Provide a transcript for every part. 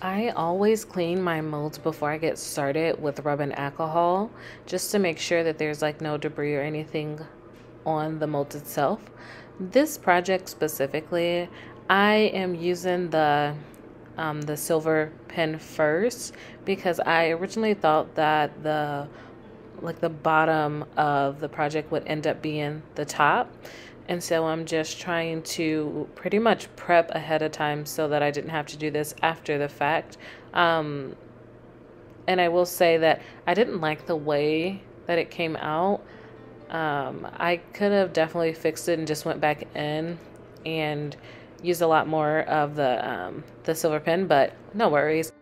I always clean my molds before I get started with rubbing alcohol just to make sure that there's like no debris or anything on the mold itself. This project specifically, I am using the silver pen first because I originally thought that the bottom of the project would end up being the top. And so I'm just trying to pretty much prep ahead of time so that I didn't have to do this after the fact. Um, and I will say that I didn't like the way that it came out. I could have definitely fixed it and just went back in and used a lot more of the silver pen, but no worries.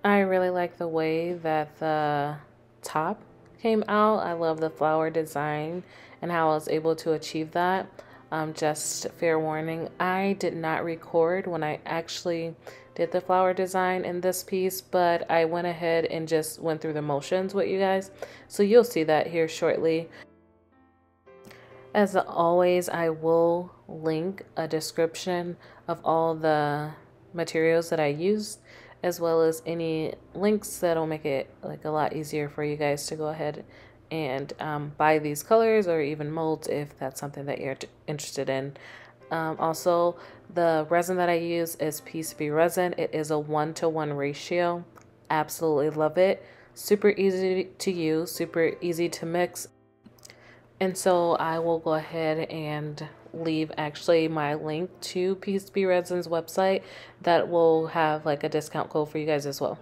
I really like the way that the top came out. I love the flower design and how I was able to achieve that. Just fair warning, I did not record when I actually did the flower design in this piece, but I went ahead and just went through the motions with you guys. So you'll see that here shortly. As always, I will link a description of all the materials that I used, as well as any links that'll make it like a lot easier for you guys to go ahead and buy these colors or even molds if that's something that you're interested in. Also, the resin that I use is Be Resin. It is a 1-to-1 ratio. Absolutely love it. Super easy to use, super easy to mix. And so I will go ahead and leave actually my link to Be Resin's website that will have like a discount code for you guys as well.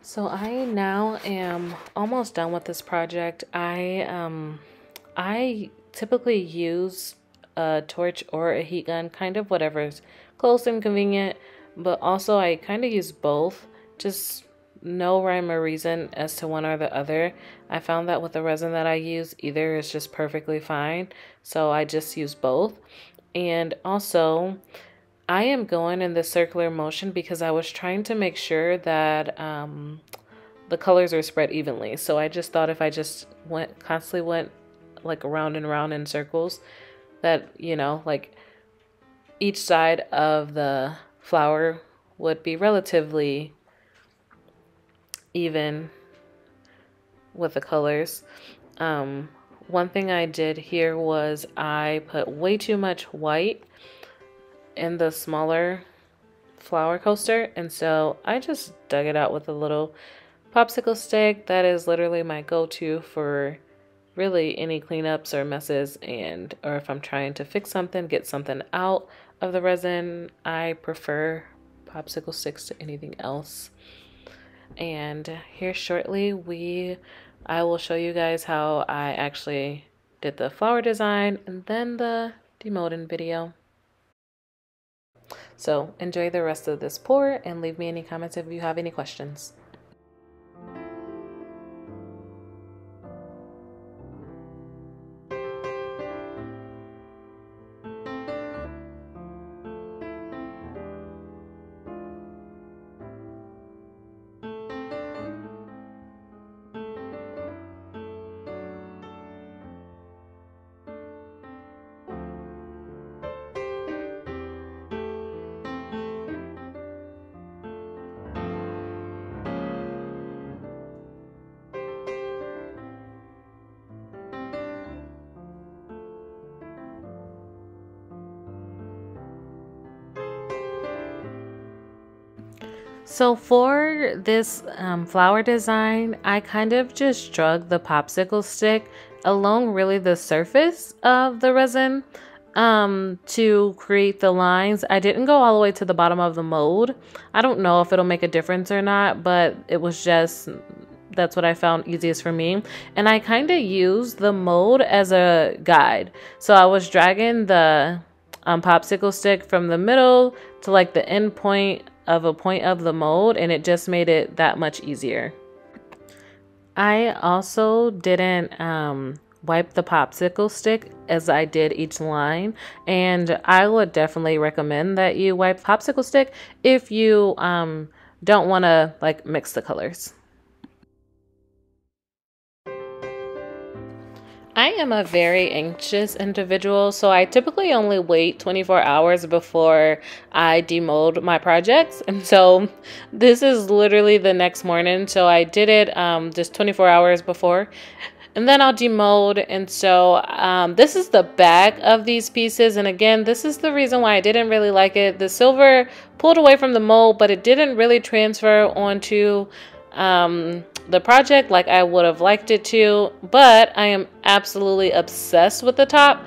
So I now am almost done with this project. I typically use a torch or a heat gun, kind of whatever's close and convenient, but also I kind of use both. Just no rhyme or reason as to one or the other. I found that with the resin that I use, either is just perfectly fine, so I just use both. And also, I am going in this circular motion because I was trying to make sure that the colors are spread evenly. So I just thought if I just constantly went like around and around in circles, that, you know, like each side of the flower would be relatively even with the colors. One thing I did here was I put way too much white in the smaller flower coaster, and so I just dug it out with a little popsicle stick. That is literally my go-to for really any cleanups or messes, and or if I'm trying to fix something, get something out of the resin, I prefer popsicle sticks to anything else. And here shortly I will show you guys how I actually did the flower design and then the demolding video. So enjoy the rest of this pour and leave me any comments if you have any questions. So for this flower design, I kind of just drug the popsicle stick along really the surface of the resin to create the lines. I didn't go all the way to the bottom of the mold. I don't know if it'll make a difference or not, but it was just, that's what I found easiest for me. And I kind of used the mold as a guide. So I was dragging the popsicle stick from the middle to like the end point of a point of the mold, and it just made it that much easier. I also didn't wipe the popsicle stick as I did each line, and I would definitely recommend that you wipe popsicle stick if you don't want to like mix the colors. I am a very anxious individual, so I typically only wait 24 hours before I demold my projects. And so this is literally the next morning. So I did it just 24 hours before, and then I'll demold. And so this is the back of these pieces. And again, this is the reason why I didn't really like it. The silver pulled away from the mold, but it didn't really transfer onto the project like I would have liked it to, but I am absolutely obsessed with the top.